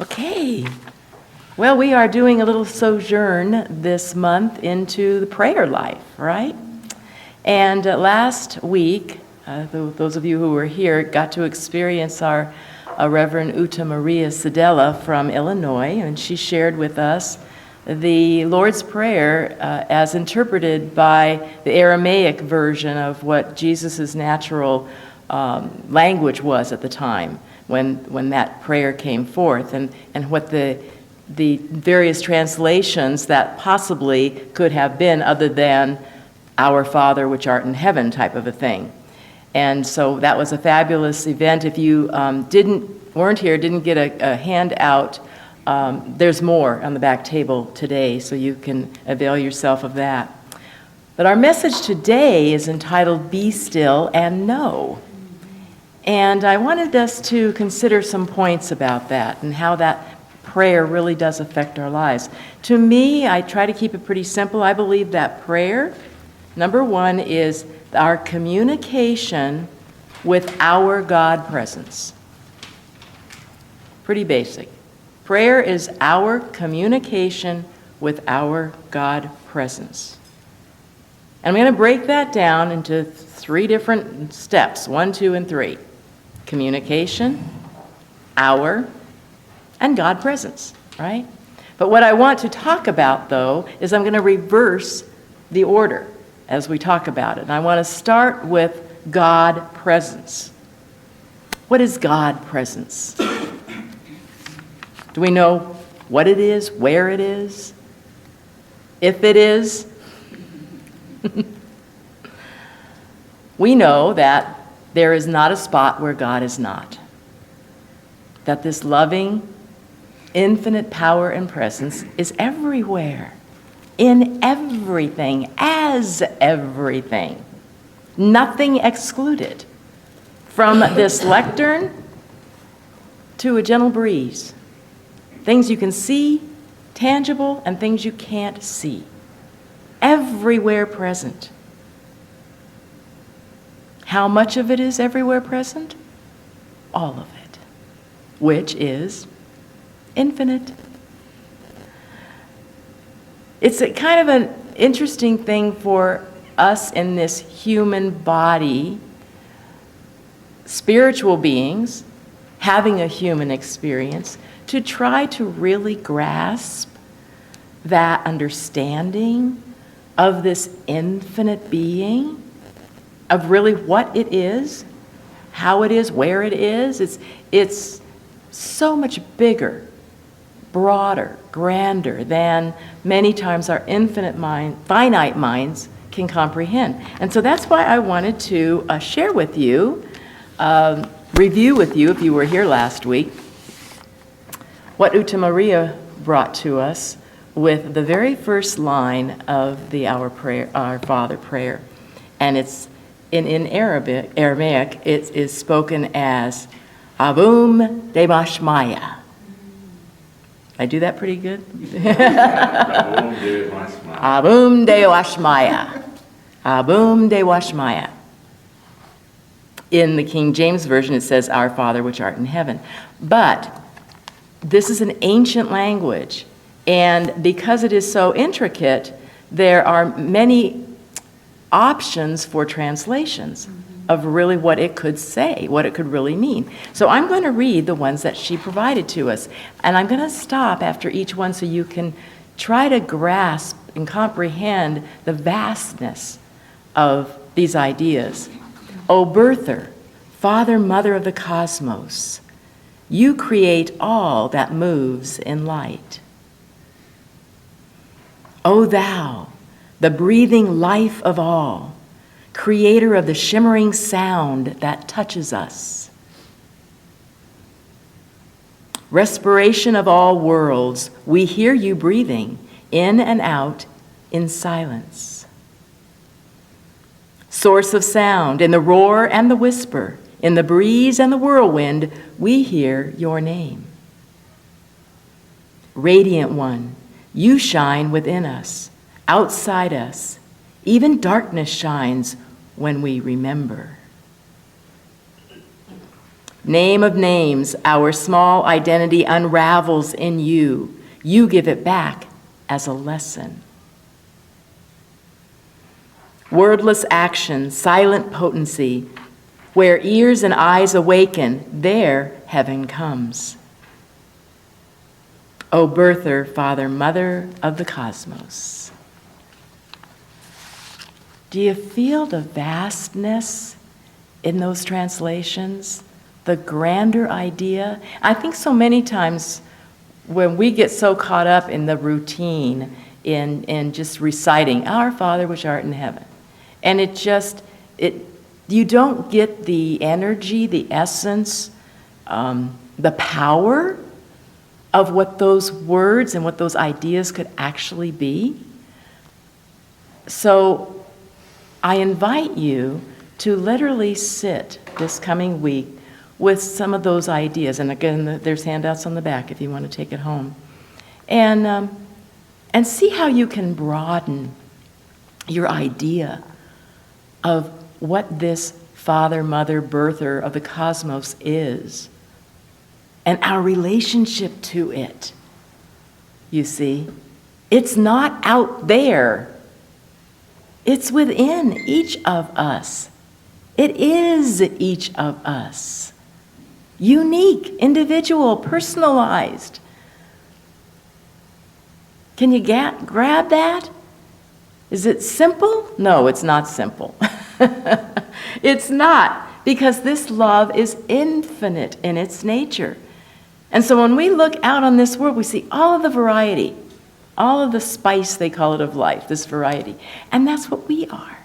Okay. Well, we are doing a little sojourn this month into the prayer life, right? And last week, those of you who were here got to experience our Reverend Uta Maria Sedella from Illinois, and she shared with us the Lord's Prayer as interpreted by the Aramaic version of what Jesus' natural language was at the time when that prayer came forth, and what the various translations that possibly could have been other than Our Father which art in heaven type of a thing. And so that was a fabulous event. If you weren't here, didn't get a handout, there's more on the back table today, so you can avail yourself of that. But our message today is entitled, Be Still and Know. And I wanted us to consider some points about that and how that prayer really does affect our lives. To me, I try to keep it pretty simple. I believe that prayer, number one, is our communication with our God presence. Pretty basic. Prayer is our communication with our God presence. And I'm going to break that down into 3 different steps, 1, 2, and 3. Communication, our, and God presence, right? But what I want to talk about, though, is I'm going to reverse the order as we talk about it. And I want to start with God presence. What is God presence? Do we know what it is, where it is, if it is? We know that there is not a spot where God is not. That this loving, infinite power and presence is everywhere, in everything, as everything, nothing excluded, from this lectern to a gentle breeze. Things you can see, tangible, and things you can't see. Everywhere present. How much of it is everywhere present? All of it, which is infinite. It's a kind of an interesting thing for us in this human body, spiritual beings, having a human experience, to try to really grasp that understanding of this infinite being, of really what it is, how it is, where it is. It's so much bigger, broader, grander than many times our finite minds can comprehend. And so that's why I wanted to share with you, review with you, if you were here last week, what Uta Maria brought to us with the very first line of the Our Father prayer. And it's in Aramaic, it is spoken as Abum de Mashmaya. I do that pretty good? Abum de Washmaya. Abum de Washmaya. In the King James Version, it says, Our Father which art in heaven. But this is an ancient language, and because it is so intricate, there are many options for translations of really what it could say, what it could really mean. So I'm going to read the ones that she provided to us, and I'm going to stop after each one so you can try to grasp and comprehend the vastness of these ideas. O birther, Father, Mother of the cosmos, you create all that moves in light. O thou, the breathing life of all, creator of the shimmering sound that touches us. Respiration of all worlds, we hear you breathing in and out in silence. Source of sound, in the roar and the whisper, in the breeze and the whirlwind, we hear your name. Radiant one, you shine within us, outside us. Even darkness shines when we remember. Name of names, our small identity unravels in you. You give it back as a lesson. Wordless action, silent potency, where ears and eyes awaken, there heaven comes. O birther, father, mother of the cosmos. Do you feel the vastness in those translations? The grander idea? I think so many times when we get so caught up in the routine, in just reciting, Our Father which art in heaven, and you don't get the energy, the essence, the power of what those words and what those ideas could actually be. So I invite you to literally sit this coming week with some of those ideas. And again, there's handouts on the back if you want to take it home. And see how you can broaden your idea of what this father, mother, birther of the cosmos is, and our relationship to it. You see, it's not out there. It's within each of us. It is each of us. Unique, individual, personalized. Can you grab that? Is it simple? No, it's not simple. It's not, because this love is infinite in its nature. And so when we look out on this world, we see all of the variety, all of the spice, they call it, of life, this variety. And that's what we are.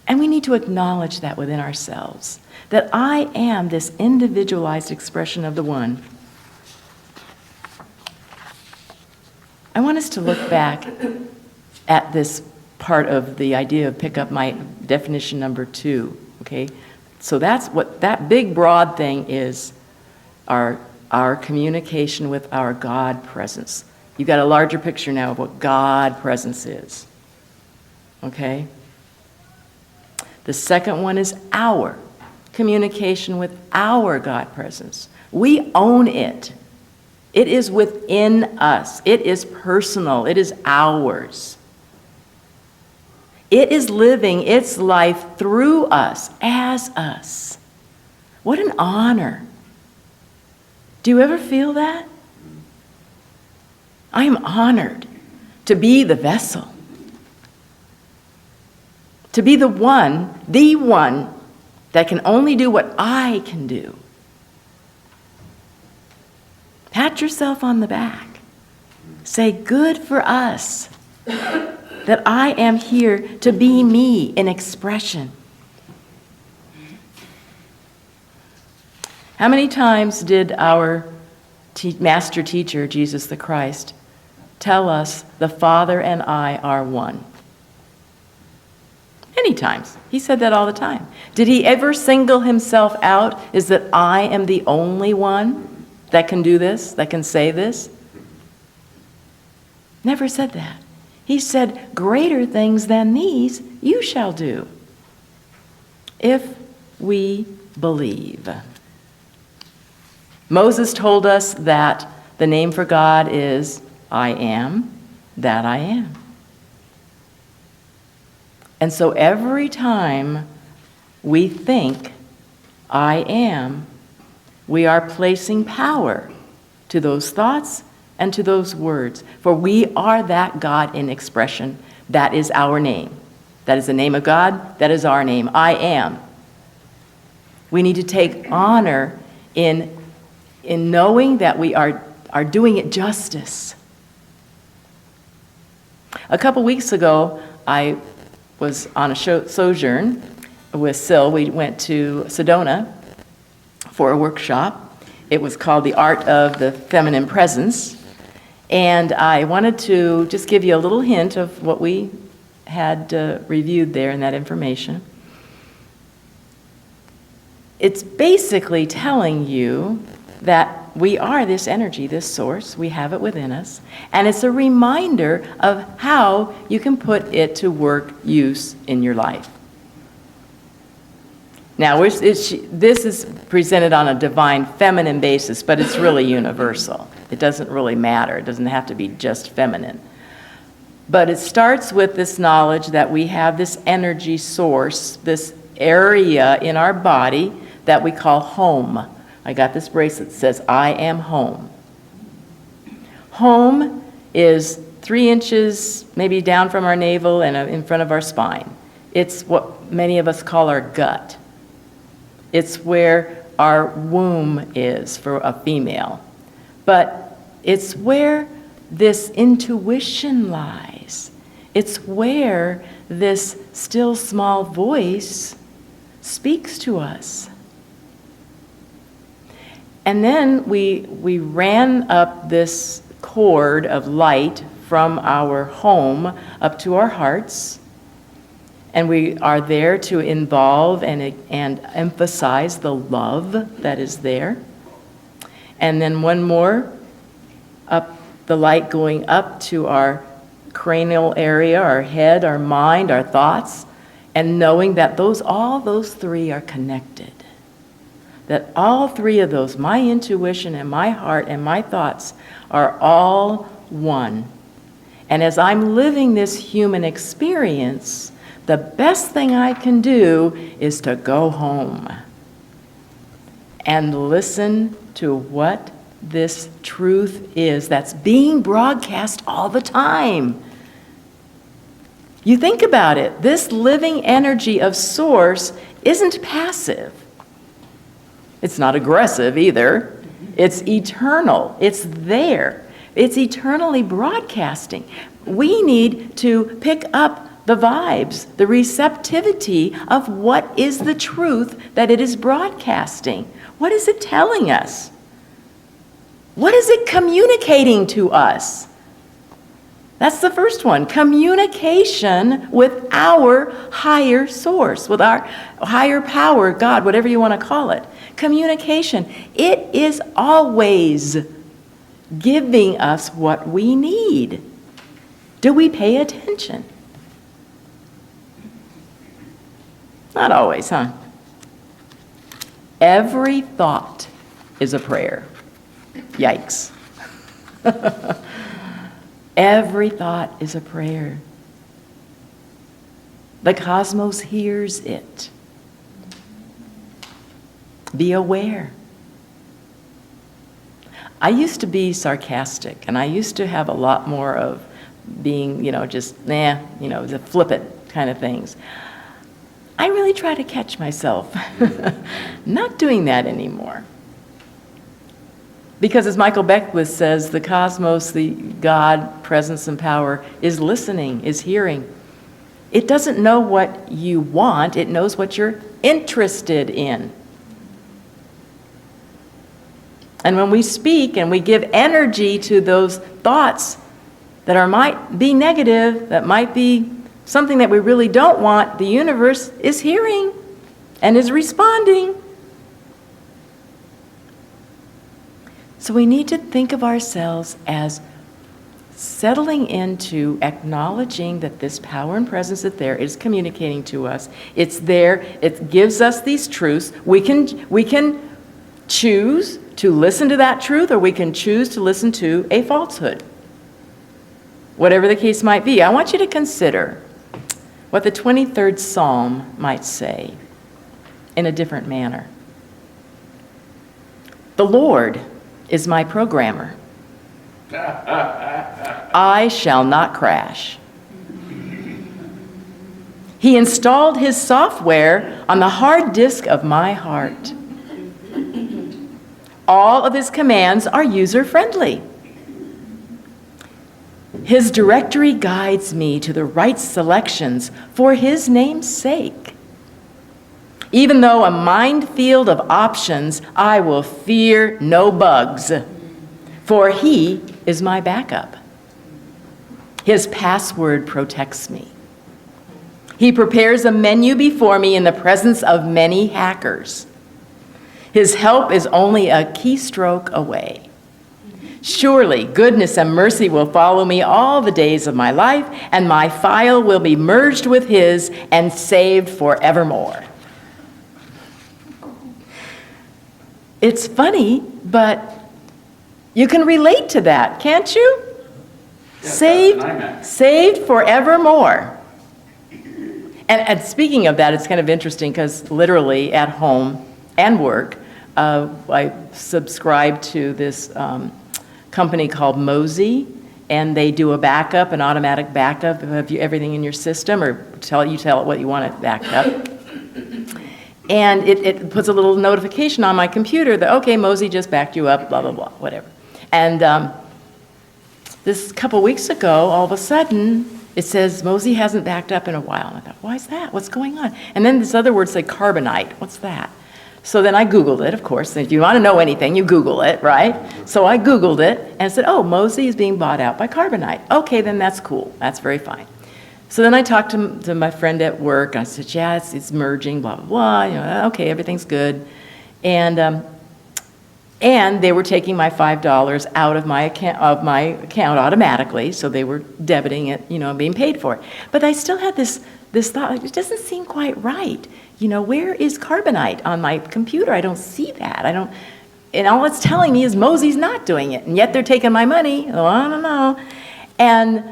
And we need to acknowledge that within ourselves, that I am this individualized expression of the One. I want us to look back at this part of the idea of pick up my definition number 2, okay? So that's what that big broad thing is, our communication with our God presence. You got a larger picture now of what God presence is, okay? The second one is our communication with our God presence. We own it. It is within us. It is personal. It is ours. It is living its life through us, as us. What an honor. Do you ever feel that? I am honored to be the vessel, to be the one that can only do what I can do. Pat yourself on the back. Say, good for us that I am here to be me in expression. How many times did our master teacher, Jesus the Christ, tell us the Father and I are one? Many times. He said that all the time. Did he ever single himself out? Is that I am the only one that can do this, that can say this? Never said that. He said, greater things than these you shall do, if we believe. Moses told us that the name for God is I am that I am. And so every time we think I am, we are placing power to those thoughts and to those words. For we are that God in expression. That is our name. That is the name of God. That is our name. I am. We need to take honor in knowing that we are doing it justice. A couple weeks ago, I was on a sojourn with Sil. We went to Sedona for a workshop. It was called The Art of the Feminine Presence. And I wanted to just give you a little hint of what we had reviewed there in that information. It's basically telling you that we are this energy, this source. We have it within us. And it's a reminder of how you can put it to work use in your life. Now, this is presented on a divine feminine basis, but it's really universal. It doesn't really matter. It doesn't have to be just feminine. But it starts with this knowledge that we have this energy source, this area in our body that we call home. I got this bracelet that says, I am home. Home is 3 inches maybe down from our navel and in front of our spine. It's what many of us call our gut. It's where our womb is for a female. But it's where this intuition lies. It's where this still small voice speaks to us. And then we ran up this cord of light from our home up to our hearts. And we are there to involve and emphasize the love that is there. And then one more, up the light going up to our cranial area, our head, our mind, our thoughts, and knowing that all those 3 are connected. That all 3 of those, my intuition and my heart and my thoughts, are all one. And as I'm living this human experience, the best thing I can do is to go home and listen to what this truth is that's being broadcast all the time. You think about it. This living energy of Source isn't passive. It's not aggressive either. It's eternal. It's there. It's eternally broadcasting. We need to pick up the vibes, the receptivity of what is the truth that it is broadcasting. What is it telling us? What is it communicating to us? That's the first one. Communication with our higher source, with our higher power, God, whatever you want to call it. Communication. It is always giving us what we need. Do we pay attention? Not always, huh? Every thought is a prayer. Yikes. Every thought is a prayer. The cosmos hears it. Be aware. I used to be sarcastic, and I used to have a lot more of being, the flippant kind of things. I really try to catch myself not doing that anymore. Because as Michael Beckwith says, the cosmos, the God, presence and power, is listening, is hearing. It doesn't know what you want, it knows what you're interested in. And when we speak and we give energy to those thoughts that might be negative, that might be something that we really don't want, the universe is hearing and is responding. So we need to think of ourselves as settling into acknowledging that this power and presence that's there is communicating to us. It's there. It gives us these truths. We can choose to listen to that truth, or we can choose to listen to a falsehood. Whatever the case might be, I want you to consider what the 23rd Psalm might say in a different manner. The Lord is my programmer. I shall not crash. He installed his software on the hard disk of my heart. All of his commands are user-friendly. His directory guides me to the right selections for his name's sake. Even though a minefield of options, I will fear no bugs, for he is my backup. His password protects me. He prepares a menu before me in the presence of many hackers. His help is only a keystroke away. Surely goodness and mercy will follow me all the days of my life, and my file will be merged with his and saved forevermore. It's funny, but you can relate to that, can't you? Yes, Saved forevermore. And speaking of that, it's kind of interesting because literally at home and work, I subscribe to this company called Mozy, and they do a backup, an automatic backup of everything in your system, or tell it what you want it backed up. And it puts a little notification on my computer that, okay, Mozy just backed you up, blah, blah, blah, whatever. And this couple weeks ago, all of a sudden, it says Mozy hasn't backed up in a while. And I thought, why is that? What's going on? And then this other word said carbonite. What's that? So then I Googled it, of course. If you want to know anything, you Google it, right? So I Googled it and said, oh, Mozy is being bought out by Carbonite. Okay, then that's cool. That's very fine. So then I talked to my friend at work. And I said, yeah, it's merging, blah, blah, blah. You know, okay, everything's good. And they were taking my $5 out of my account automatically, so they were debiting it, being paid for it. But I still had this thought, it doesn't seem quite right. Where is Carbonite on my computer? I don't see that. And all it's telling me is Mozy's not doing it, and yet they're taking my money. Oh, I don't know. And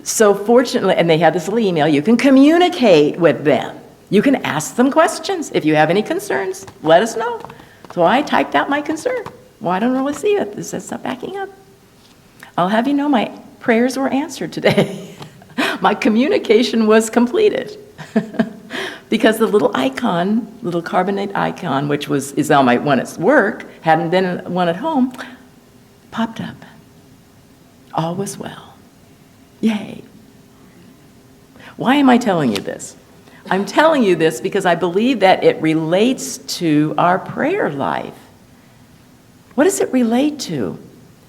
so fortunately, and they had this little email, you can communicate with them. You can ask them questions. If you have any concerns, let us know. So I typed out my concern. Well, I don't really see it. This says stop backing up. I'll have you know my prayers were answered today. My communication was completed. Because the little icon, little carbonate icon, which is on my one at work, hadn't been one at home, popped up. All was well. Yay. Why am I telling you this? I'm telling you this because I believe that it relates to our prayer life. What does it relate to?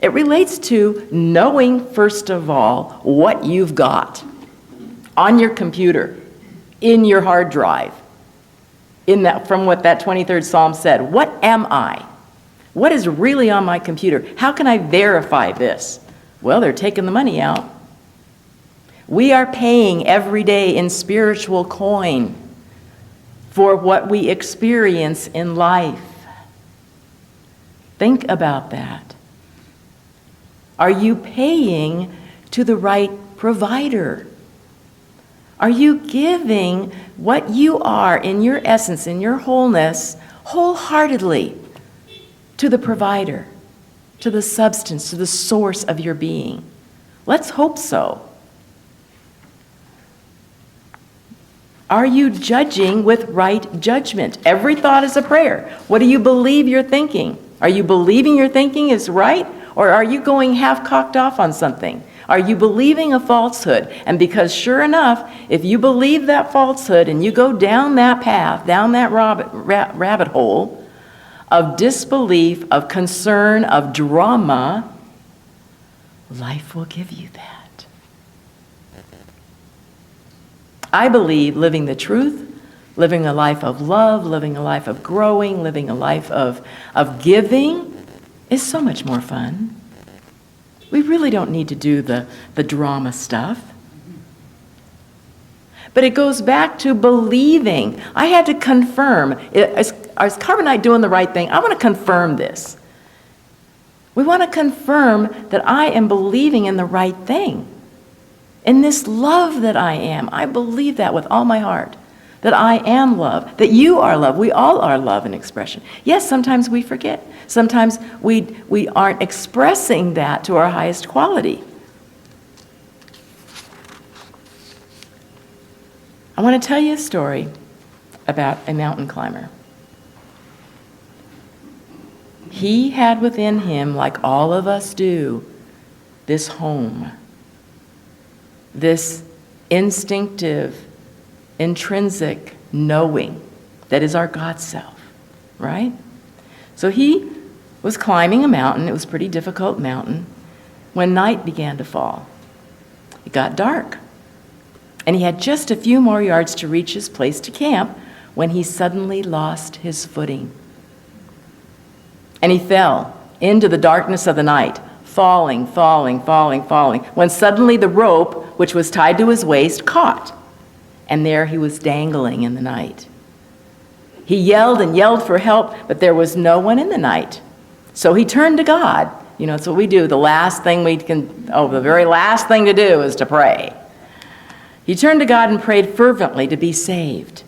It relates to knowing, first of all, what you've got on your computer, in your hard drive, from what that 23rd Psalm said. What am I? What is really on my computer? How can I verify this? Well, they're taking the money out. We are paying every day in spiritual coin for what we experience in life. Think about that. Are you paying to the right provider? Are you giving what you are in your essence, in your wholeness, wholeheartedly to the provider, to the substance, to the source of your being? Let's hope so. Are you judging with right judgment? Every thought is a prayer. What do you believe you're thinking? Are you believing your thinking is right? Or are you going half-cocked off on something? Are you believing a falsehood? And because sure enough, if you believe that falsehood and you go down that path, down that rabbit hole of disbelief, of concern, of drama, life will give you that. I believe living the truth, living a life of love, living a life of growing, living a life of giving is so much more fun. We really don't need to do the drama stuff. But it goes back to believing. I had to confirm. Is Carbonite doing the right thing? I want to confirm this. We want to confirm that I am believing in the right thing. In this love that I am. I believe that with all my heart. That I am love. That you are love. We all are love in expression. Yes, sometimes we forget. Sometimes we aren't expressing that to our highest quality. I want to tell you a story about a mountain climber. He had within him, like all of us do, this home, this instinctive, intrinsic knowing that is our God self, right? So he was climbing a mountain. It was a pretty difficult mountain when night began to fall. It got dark, and he had just a few more yards to reach his place to camp when he suddenly lost his footing. And he fell into the darkness of the night, falling, when suddenly the rope, which was tied to his waist, caught, and there he was dangling in the night. He yelled and yelled for help, but there was no one in the night. So he turned to God. You know, that's what we do. The very last thing to do is to pray. He turned to God and prayed fervently to be saved.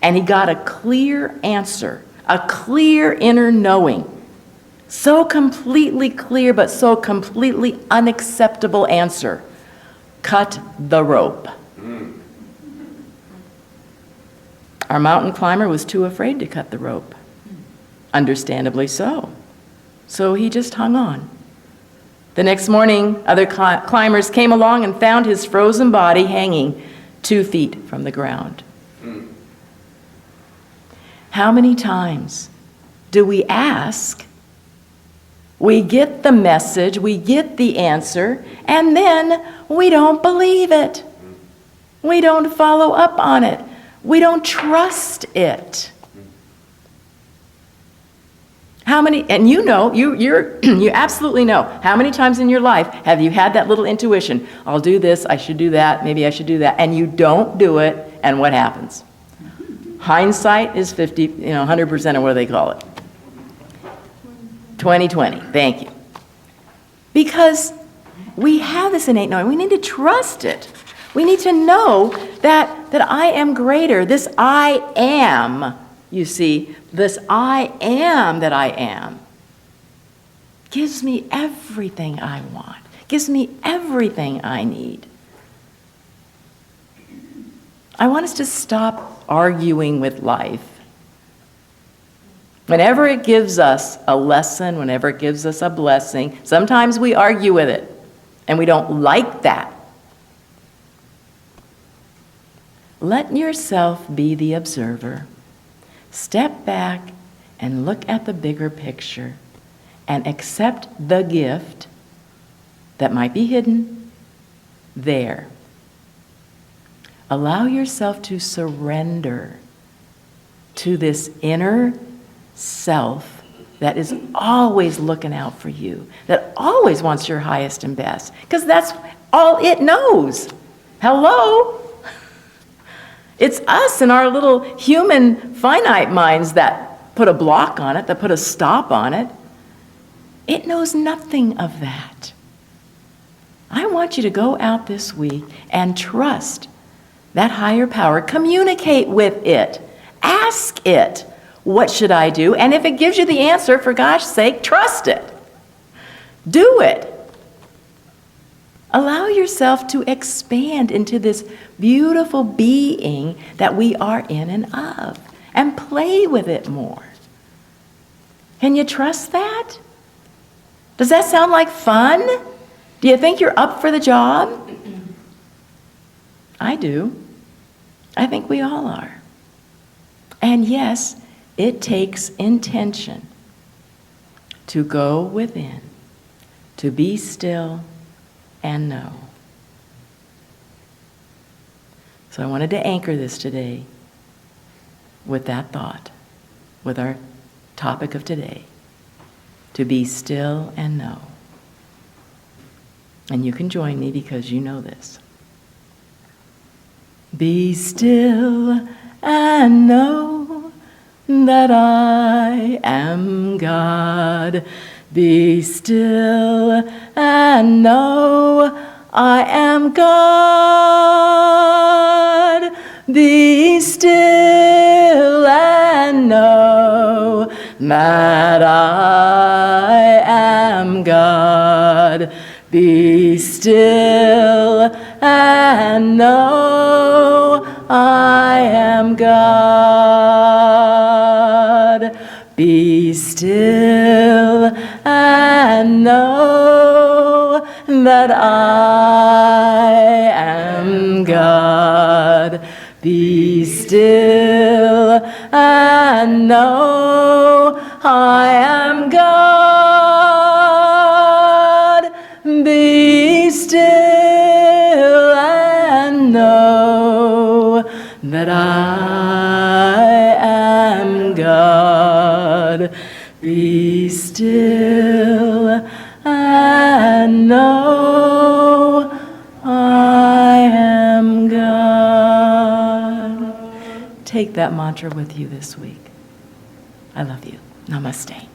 And he got a clear answer, a clear inner knowing. So completely clear, but so completely unacceptable answer. Cut the rope. Our mountain climber was too afraid to cut the rope. Understandably so. So he just hung on. The next morning, other climbers came along and found his frozen body hanging 2 feet from the ground. How many times do we ask, we get the message, we get the answer, and then we don't believe it. We don't follow up on it. We don't trust it. How many, and you know, you absolutely know, how many times in your life have you had that little intuition, I'll do this, I should do that, maybe I should do that, and you don't do it, and what happens? Hindsight is 100% of what they call it. 20/20, thank you. Because we have this innate knowing, we need to trust it. We need to know that I am greater. This I am, you see, this I am that I am gives me everything I want, gives me everything I need. I want us to stop arguing with life. Whenever it gives us a lesson, whenever it gives us a blessing, sometimes we argue with it, and we don't like that. Let yourself be the observer. Step back and look at the bigger picture and accept the gift that might be hidden there. Allow yourself to surrender to this inner self that is always looking out for you, that always wants your highest and best, because that's all it knows. Hello? It's us and our little human finite minds that put a block on it, that put a stop on it. It knows nothing of that. I want you to go out this week and trust that higher power. Communicate with it. Ask it, what should I do? And if it gives you the answer, for gosh sake, trust it. Do it. Allow yourself to expand into this beautiful being that we are in and of, and play with it more. Can you trust that? Does that sound like fun? Do you think you're up for the job? I do. I think we all are. And yes, it takes intention to go within, to be still and know. So I wanted to anchor this today with that thought, with our topic of today, to be still and know. And you can join me because you know this. Be still and know that I am God. Be still and know I am God. Be still and know that I am God. Be still and know I am God. Be still and know that I am God. Be still and know I am God. Be still and know that I am God. Be still and know I am God. Take that mantra with you this week. I love you. Namaste.